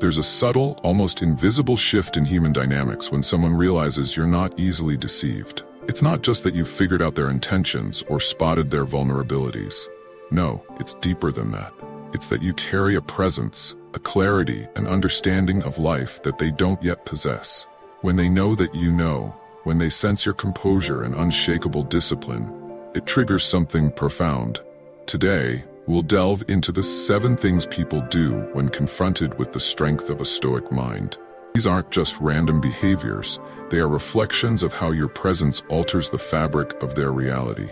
There's a subtle, almost invisible shift in human dynamics when someone realizes you're not easily deceived. It's not just that you've figured out their intentions or spotted their vulnerabilities. No, it's deeper than that. It's that you carry a presence, a clarity, an understanding of life that they don't yet possess. When they know that you know, when they sense your composure and unshakable discipline, it triggers something profound. Today, we'll delve into the 7 things people do when confronted with the strength of a Stoic mind. These aren't just random behaviors, they are reflections of how your presence alters the fabric of their reality.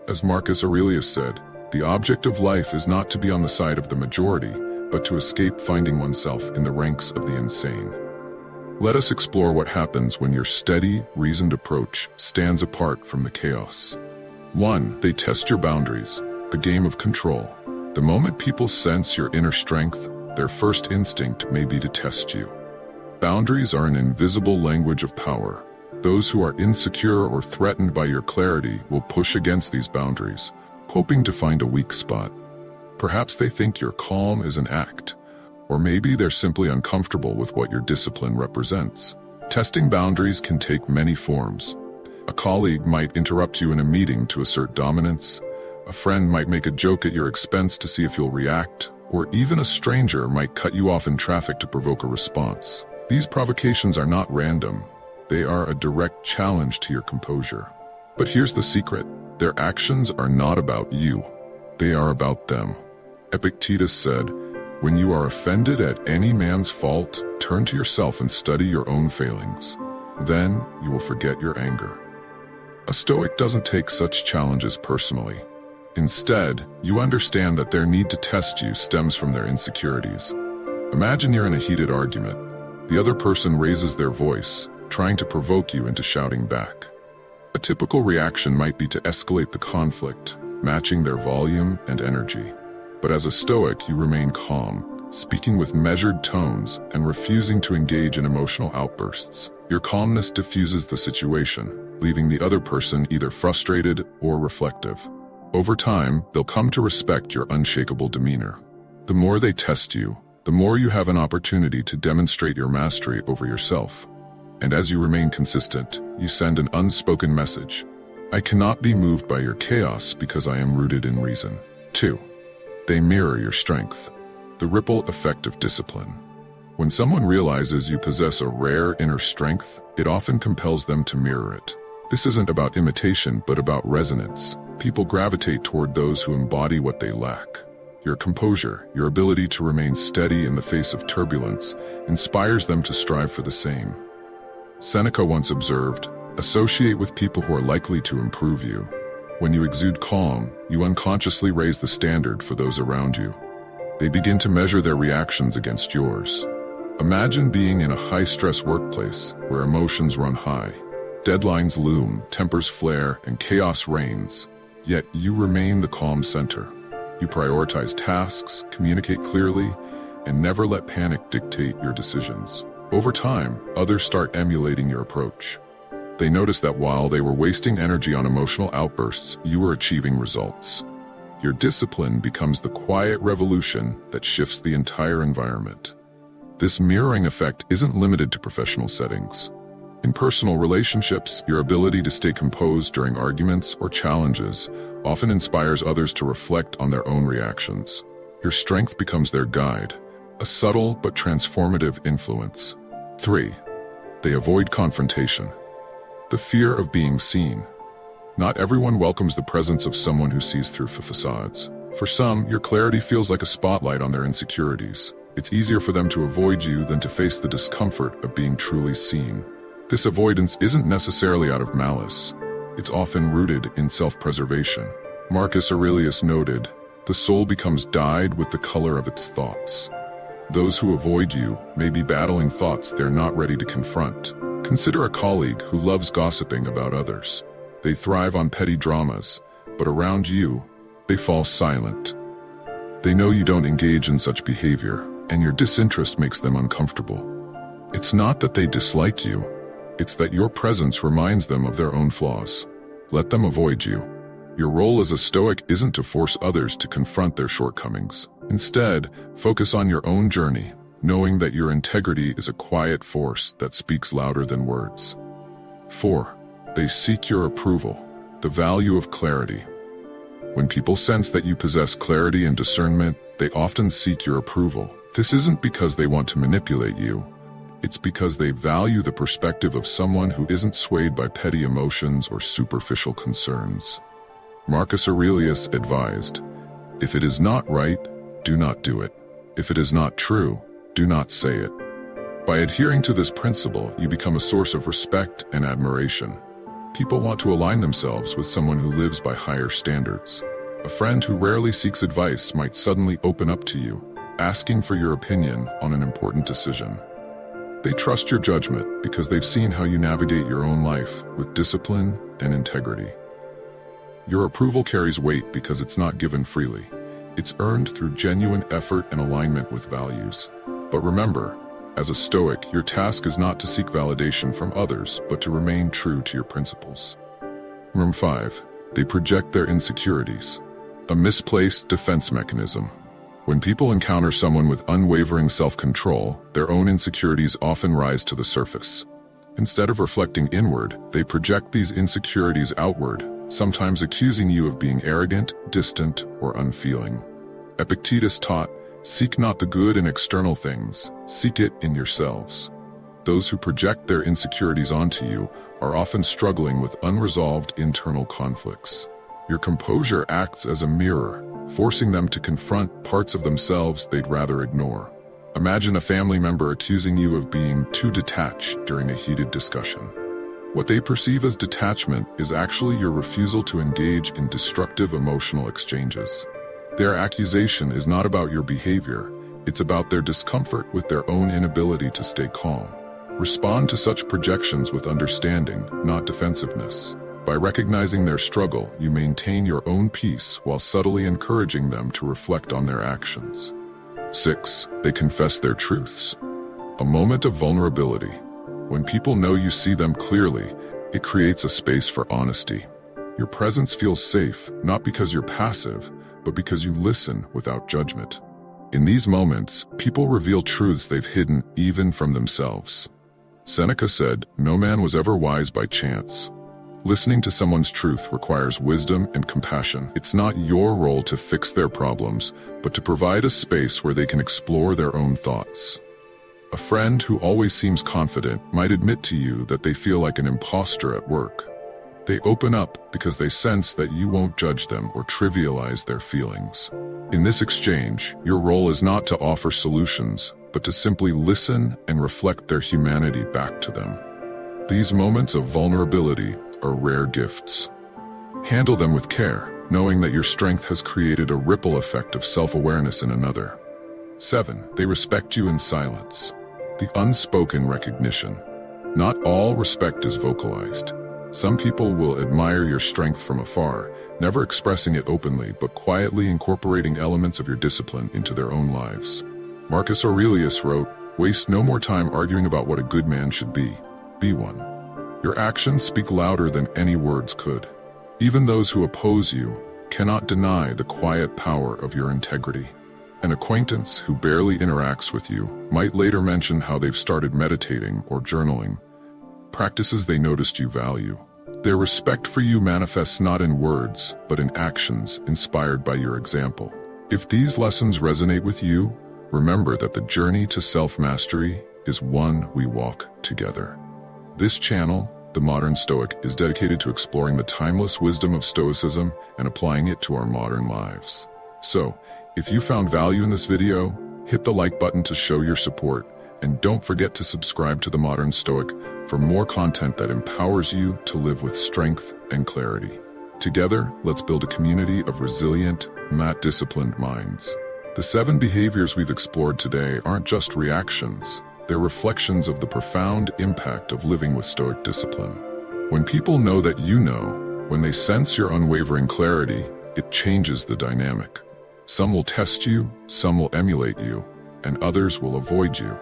As Marcus Aurelius said, the object of life is not to be on the side of the majority, but to escape finding oneself in the ranks of the insane. Let us explore what happens when your steady, reasoned approach stands apart from the chaos. 1. They test your boundaries, a game of control. The moment people sense your inner strength, their first instinct may be to test you. Boundaries are an invisible language of power. Those who are insecure or threatened by your clarity will push against these boundaries, hoping to find a weak spot. Perhaps they think your calm is an act, or maybe they're simply uncomfortable with what your discipline represents. Testing boundaries can take many forms. A colleague might interrupt you in a meeting to assert dominance, a friend might make a joke at your expense to see if you'll react, or even a stranger might cut you off in traffic to provoke a response. These provocations are not random. They are a direct challenge to your composure. But here's the secret. Their actions are not about you. They are about them. Epictetus said, "When you are offended at any man's fault, turn to yourself and study your own failings. Then you will forget your anger." A Stoic doesn't take such challenges personally. Instead, you understand that their need to test you stems from their insecurities. Imagine you're in a heated argument. The other person raises their voice, trying to provoke you into shouting back. A typical reaction might be to escalate the conflict, matching their volume and energy. But as a Stoic, you remain calm, speaking with measured tones and refusing to engage in emotional outbursts. Your calmness diffuses the situation, leaving the other person either frustrated or reflective. Over time, they'll come to respect your unshakable demeanor. The more they test you, the more you have an opportunity to demonstrate your mastery over yourself. And as you remain consistent, you send an unspoken message. I cannot be moved by your chaos because I am rooted in reason. 2. They mirror your strength. The ripple effect of discipline. When someone realizes you possess a rare inner strength, it often compels them to mirror it. This isn't about imitation, but about resonance. People gravitate toward those who embody what they lack. Your composure, your ability to remain steady in the face of turbulence, inspires them to strive for the same. Seneca once observed, "Associate with people who are likely to improve you." When you exude calm, you unconsciously raise the standard for those around you. They begin to measure their reactions against yours. Imagine being in a high-stress workplace where emotions run high. Deadlines loom, tempers flare, and chaos reigns. Yet you remain the calm center. You prioritize tasks, communicate clearly, and never let panic dictate your decisions. Over time, others start emulating your approach. They notice that while they were wasting energy on emotional outbursts, you were achieving results. Your discipline becomes the quiet revolution that shifts the entire environment. This mirroring effect isn't limited to professional settings. In personal relationships, your ability to stay composed during arguments or challenges often inspires others to reflect on their own reactions. Your strength becomes their guide, a subtle but transformative influence. 3. They avoid confrontation. The fear of being seen. Not everyone welcomes the presence of someone who sees through facades. For some, your clarity feels like a spotlight on their insecurities. It's easier for them to avoid you than to face the discomfort of being truly seen. This avoidance isn't necessarily out of malice. It's often rooted in self-preservation. Marcus Aurelius noted, "The soul becomes dyed with the color of its thoughts." Those who avoid you may be battling thoughts they're not ready to confront. Consider a colleague who loves gossiping about others. They thrive on petty dramas, but around you, they fall silent. They know you don't engage in such behavior, and your disinterest makes them uncomfortable. It's not that they dislike you. It's that your presence reminds them of their own flaws. Let them avoid you. Your role as a Stoic isn't to force others to confront their shortcomings. Instead, focus on your own journey, knowing that your integrity is a quiet force that speaks louder than words. 4. They seek your approval, the value of clarity. When people sense that you possess clarity and discernment, they often seek your approval. This isn't because they want to manipulate you. It's because they value the perspective of someone who isn't swayed by petty emotions or superficial concerns. Marcus Aurelius advised, "If it is not right, do not do it. If it is not true, do not say it." By adhering to this principle, you become a source of respect and admiration. People want to align themselves with someone who lives by higher standards. A friend who rarely seeks advice might suddenly open up to you, asking for your opinion on an important decision. They trust your judgment because they've seen how you navigate your own life with discipline and integrity. Your approval carries weight because it's not given freely. It's earned through genuine effort and alignment with values. But remember, as a Stoic, your task is not to seek validation from others, but to remain true to your principles. 5. They project their insecurities. A misplaced defense mechanism. When people encounter someone with unwavering self-control, their own insecurities often rise to the surface. Instead of reflecting inward, they project these insecurities outward, sometimes accusing you of being arrogant, distant, or unfeeling. Epictetus taught, "Seek not the good in external things, seek it in yourselves." Those who project their insecurities onto you are often struggling with unresolved internal conflicts. Your composure acts as a mirror, forcing them to confront parts of themselves they'd rather ignore. Imagine a family member accusing you of being too detached during a heated discussion. What they perceive as detachment is actually your refusal to engage in destructive emotional exchanges. Their accusation is not about your behavior, it's about their discomfort with their own inability to stay calm. Respond to such projections with understanding, not defensiveness. By recognizing their struggle, you maintain your own peace while subtly encouraging them to reflect on their actions. 6. They confess their truths. A moment of vulnerability. When people know you see them clearly, it creates a space for honesty. Your presence feels safe, not because you're passive, but because you listen without judgment. In these moments, people reveal truths they've hidden even from themselves. Seneca said, "No man was ever wise by chance." Listening to someone's truth requires wisdom and compassion. It's not your role to fix their problems, but to provide a space where they can explore their own thoughts. A friend who always seems confident might admit to you that they feel like an imposter at work. They open up because they sense that you won't judge them or trivialize their feelings. In this exchange, your role is not to offer solutions, but to simply listen and reflect their humanity back to them. These moments of vulnerability are rare gifts. Handle them with care, knowing that your strength has created a ripple effect of self-awareness in another. 7. They respect you in silence. The unspoken recognition. Not all respect is vocalized. Some people will admire your strength from afar, never expressing it openly, but quietly incorporating elements of your discipline into their own lives. Marcus Aurelius wrote, "Waste no more time arguing about what a good man should be. Be one." Your actions speak louder than any words could. Even those who oppose you cannot deny the quiet power of your integrity. An acquaintance who barely interacts with you might later mention how they've started meditating or journaling, practices they noticed you value. Their respect for you manifests not in words, but in actions inspired by your example. If these lessons resonate with you, remember that the journey to self-mastery is one we walk together. This channel, The Modern Stoic, is dedicated to exploring the timeless wisdom of Stoicism and applying it to our modern lives. So, if you found value in this video, hit the like button to show your support, and don't forget to subscribe to The Modern Stoic for more content that empowers you to live with strength and clarity. Together, let's build a community of resilient, disciplined minds. The 7 behaviors we've explored today aren't just reactions. They're reflections of the profound impact of living with Stoic discipline. When people know that you know, when they sense your unwavering clarity, it changes the dynamic. Some will test you, some will emulate you, and others will avoid you.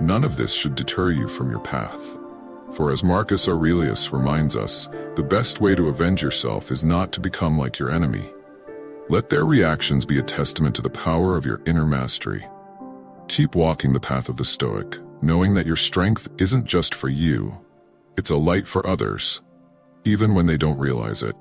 None of this should deter you from your path. For as Marcus Aurelius reminds us, the best way to avenge yourself is not to become like your enemy. Let their reactions be a testament to the power of your inner mastery. keep walking the path of the Stoic, knowing that your strength isn't just for you. It's a light for others, even when they don't realize it.